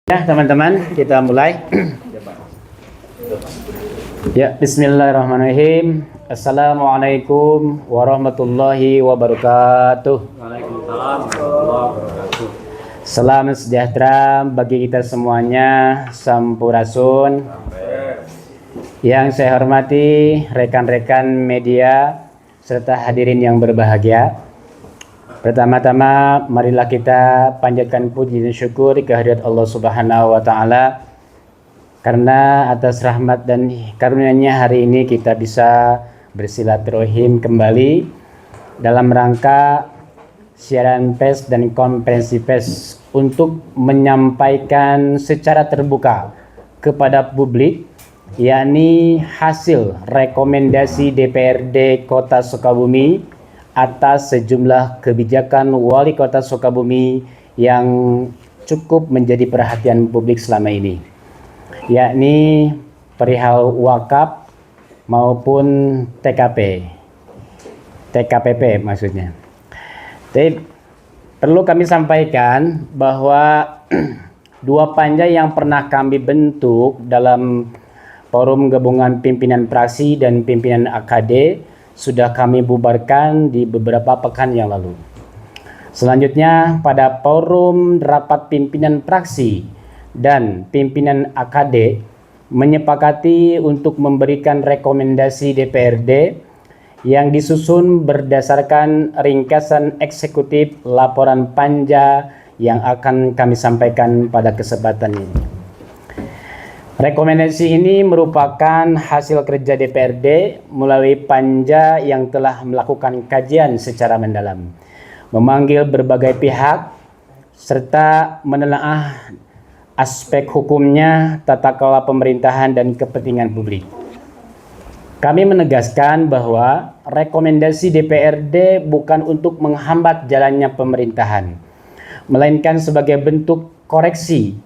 Ya teman-teman, kita mulai. Ya, bismillahirrahmanirrahim. Assalamualaikum warahmatullahi wabarakatuh. Waalaikumsalam warahmatullahi wabarakatuh. Salam sejahtera bagi kita semuanya. Sampurasun. Yang saya hormati rekan-rekan media serta hadirin yang berbahagia. Pertama-tama marilah kita panjatkan puji dan syukur kehadirat Allah Subhanahu wa taala karena atas rahmat dan karunia-Nya hari ini kita bisa bersilaturahim kembali dalam rangka siaran pers dan konferensi pers untuk menyampaikan secara terbuka kepada publik yakni hasil rekomendasi DPRD Kota Sukabumi atas sejumlah kebijakan Wali Kota Sukabumi yang cukup menjadi perhatian publik selama ini, yakni perihal wakaf maupun TKPP maksudnya. Jadi, perlu kami sampaikan bahwa dua panja yang pernah kami bentuk dalam forum gabungan pimpinan praksi dan pimpinan AKD sudah kami bubarkan di beberapa pekan yang lalu. Selanjutnya pada forum rapat pimpinan praksi dan pimpinan AKD menyepakati untuk memberikan rekomendasi DPRD yang disusun berdasarkan ringkasan eksekutif laporan panja yang akan kami sampaikan pada kesempatan ini. Rekomendasi ini merupakan hasil kerja DPRD melalui panja yang telah melakukan kajian secara mendalam, memanggil berbagai pihak, serta menelaah aspek hukumnya, tata kelola pemerintahan, dan kepentingan publik. Kami menegaskan bahwa rekomendasi DPRD bukan untuk menghambat jalannya pemerintahan, melainkan sebagai bentuk koreksi,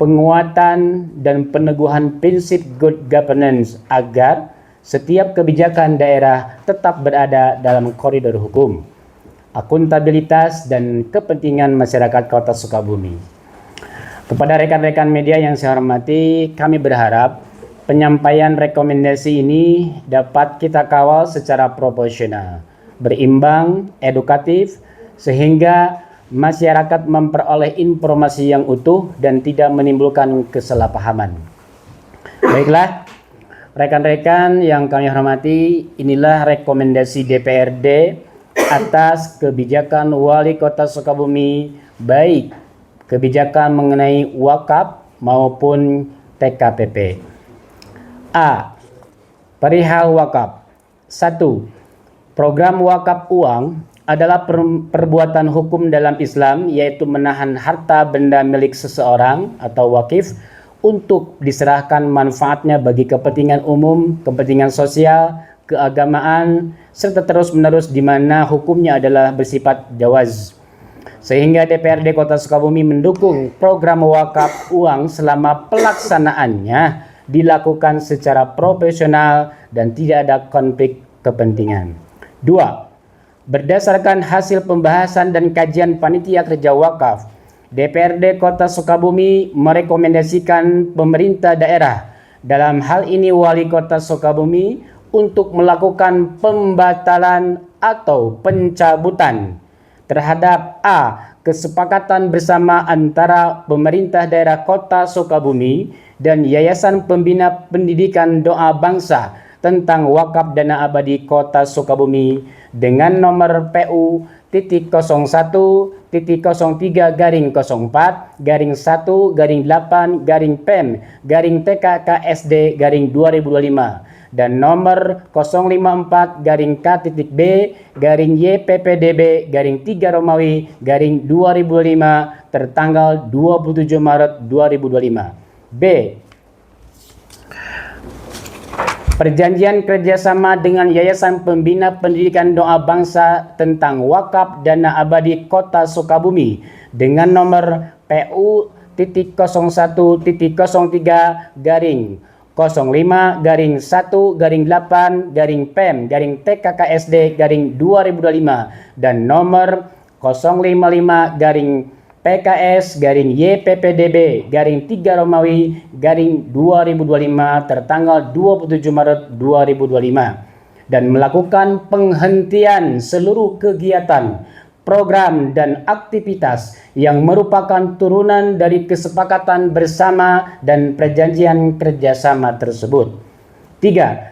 penguatan dan peneguhan prinsip good governance agar setiap kebijakan daerah tetap berada dalam koridor hukum, akuntabilitas, dan kepentingan masyarakat Kota Sukabumi. Kepada rekan-rekan media yang saya hormati, kami berharap penyampaian rekomendasi ini dapat kita kawal secara proporsional, berimbang, edukatif, sehingga masyarakat memperoleh informasi yang utuh dan tidak menimbulkan kesalahpahaman. Baiklah, rekan-rekan yang kami hormati, inilah rekomendasi DPRD atas kebijakan Wali Kota Sukabumi, baik kebijakan mengenai wakaf maupun TKPP. A. Perihal wakaf. 1. Program wakaf uang adalah perbuatan hukum dalam Islam, yaitu menahan harta benda milik seseorang atau wakif untuk diserahkan manfaatnya bagi kepentingan umum, kepentingan sosial, keagamaan, serta terus-menerus di mana hukumnya adalah bersifat jawaz. Sehingga DPRD Kota Sukabumi mendukung program wakaf uang selama pelaksanaannya dilakukan secara profesional dan tidak ada konflik kepentingan. 2. Berdasarkan hasil pembahasan dan kajian panitia kerja wakaf, DPRD Kota Sukabumi merekomendasikan pemerintah daerah, dalam hal ini Wali Kota Sukabumi, untuk melakukan pembatalan atau pencabutan terhadap A. Kesepakatan bersama antara pemerintah daerah Kota Sukabumi dan Yayasan Pembina Pendidikan Doa Bangsa tentang wakaf dana abadi Kota Sukabumi dengan nomor PU .0.1.0.3/8/PEM/TKKSD/2025 dan nomor 054-KTB-YPPDB-3 tertanggal 27 Maret 2025. B. Perjanjian kerjasama dengan Yayasan Pembina Pendidikan Doa Bangsa tentang wakaf dana abadi Kota Sukabumi dengan nomor PU .0.1.0.5-1-8-PEM-TKKSD-2025 dan nomor 055 PKS garing YPPDB garing 3 Romawi garing 2025 tertanggal 27 Maret 2025 dan melakukan penghentian seluruh kegiatan, program dan aktivitas yang merupakan turunan dari kesepakatan bersama dan perjanjian kerjasama tersebut. 3.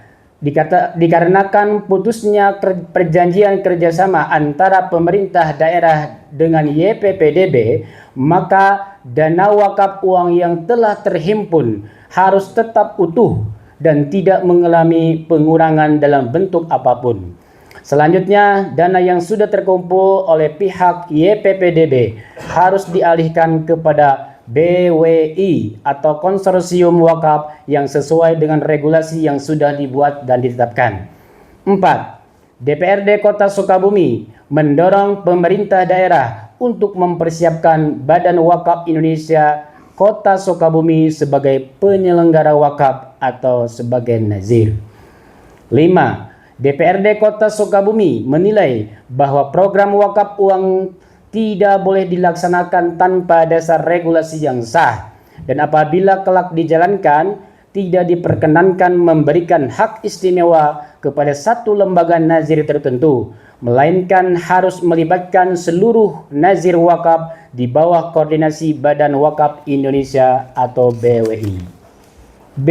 Dikarenakan putusnya perjanjian kerjasama antara pemerintah daerah dengan YPPDB, maka dana wakaf uang yang telah terhimpun harus tetap utuh dan tidak mengalami pengurangan dalam bentuk apapun. Selanjutnya, dana yang sudah terkumpul oleh pihak YPPDB harus dialihkan kepada BWI atau konsorsium wakaf yang sesuai dengan regulasi yang sudah dibuat dan ditetapkan. 4. DPRD Kota Sukabumi mendorong pemerintah daerah untuk mempersiapkan Badan Wakaf Indonesia Kota Sukabumi sebagai penyelenggara wakaf atau sebagai nazir. 5. DPRD Kota Sukabumi menilai bahwa program wakaf uang tidak boleh dilaksanakan tanpa dasar regulasi yang sah, dan apabila kelak dijalankan, tidak diperkenankan memberikan hak istimewa kepada satu lembaga nazir tertentu, melainkan harus melibatkan seluruh nazir wakaf di bawah koordinasi Badan Wakaf Indonesia atau BWI. B.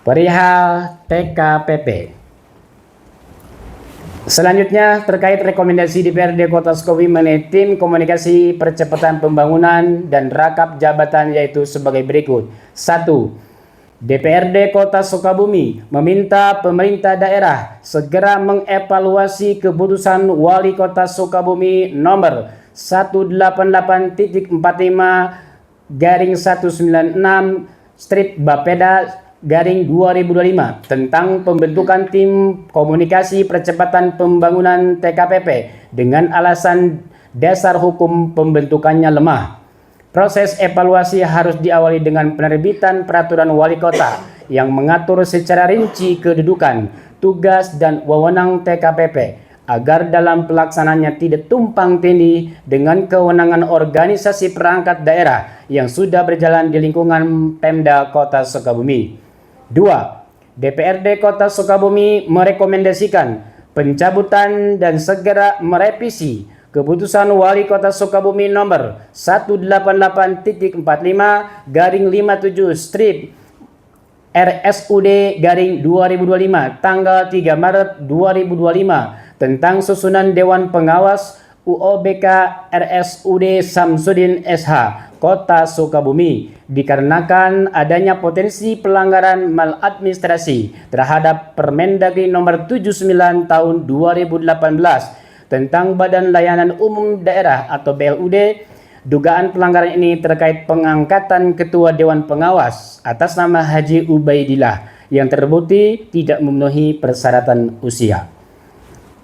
Perihal TKPP. Selanjutnya, terkait rekomendasi DPRD Kota Sukabumi mengenai tim komunikasi percepatan pembangunan dan rangkap jabatan yaitu sebagai berikut. 1. DPRD Kota Sukabumi meminta pemerintah daerah segera mengevaluasi keputusan Wali Kota Sukabumi nomor 188.196/Bapeda garing 2025 tentang pembentukan tim komunikasi percepatan pembangunan TKPP dengan alasan dasar hukum pembentukannya lemah. Proses evaluasi harus diawali dengan penerbitan peraturan wali kota yang mengatur secara rinci kedudukan, tugas dan wewenang TKPP agar dalam pelaksananya tidak tumpang tindih dengan kewenangan organisasi perangkat daerah yang sudah berjalan di lingkungan Pemda Kota Sukabumi. 2. DPRD Kota Sukabumi merekomendasikan pencabutan dan segera merevisi keputusan Wali Kota Sukabumi nomor 188.57/RSUD garing 2025 tanggal 3 Maret 2025 tentang susunan Dewan Pengawas UOBK RSUD Samsudin SH Kota Sukabumi dikarenakan adanya potensi pelanggaran maladministrasi terhadap Permendagri nomor 79 tahun 2018 tentang Badan Layanan Umum Daerah atau BLUD. Dugaan pelanggaran ini terkait pengangkatan Ketua Dewan Pengawas atas nama Haji Ubaidillah yang terbukti tidak memenuhi persyaratan usia.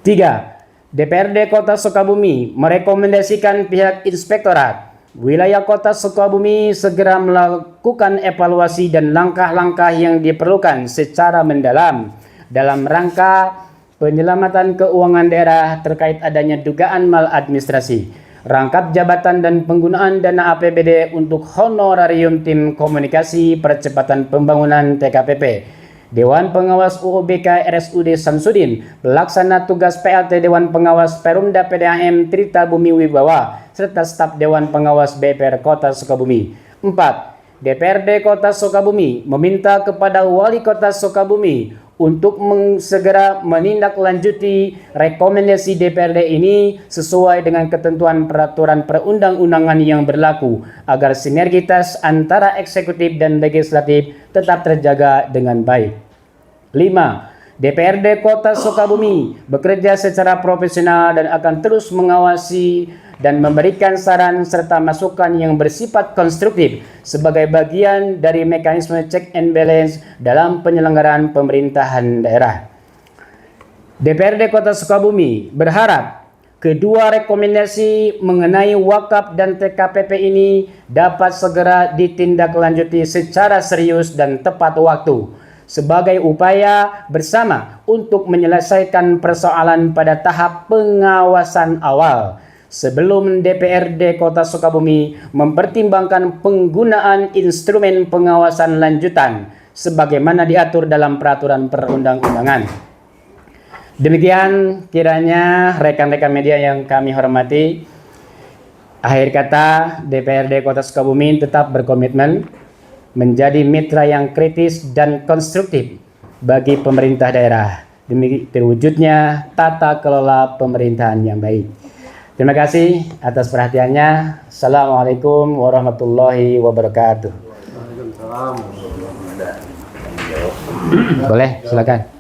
3. DPRD Kota Sukabumi merekomendasikan pihak Inspektorat Wilayah Kota Sukabumi segera melakukan evaluasi dan langkah-langkah yang diperlukan secara mendalam dalam rangka penyelamatan keuangan daerah terkait adanya dugaan maladministrasi, rangkap jabatan dan penggunaan dana APBD untuk honorarium tim komunikasi percepatan pembangunan TKPP. Dewan Pengawas UOBK RSUD Samsudin, pelaksana tugas PLT Dewan Pengawas Perumda PDAM Trita Bumi Wibawa, serta staf Dewan Pengawas BPR Kota Sukabumi. 4. DPRD Kota Sukabumi meminta kepada Wali Kota Sukabumi untuk segera menindaklanjuti rekomendasi DPRD ini sesuai dengan ketentuan peraturan perundang-undangan yang berlaku agar sinergitas antara eksekutif dan legislatif tetap terjaga dengan baik. 5. DPRD Kota Sukabumi bekerja secara profesional dan akan terus mengawasi dan memberikan saran serta masukan yang bersifat konstruktif sebagai bagian dari mekanisme check and balance dalam penyelenggaraan pemerintahan daerah. DPRD Kota Sukabumi berharap kedua rekomendasi mengenai wakaf dan TKPP ini dapat segera ditindaklanjuti secara serius dan tepat waktu sebagai upaya bersama untuk menyelesaikan persoalan pada tahap pengawasan awal, sebelum DPRD Kota Sukabumi mempertimbangkan penggunaan instrumen pengawasan lanjutan sebagaimana diatur dalam peraturan perundang-undangan. Demikian kiranya rekan-rekan media yang kami hormati. Akhir kata, DPRD Kota Sukabumi tetap berkomitmen menjadi mitra yang kritis dan konstruktif bagi pemerintah daerah demi terwujudnya tata kelola pemerintahan yang baik. Terima kasih atas perhatiannya. Assalamualaikum warahmatullahi wabarakatuh. Waalaikumsalam. Boleh, silakan.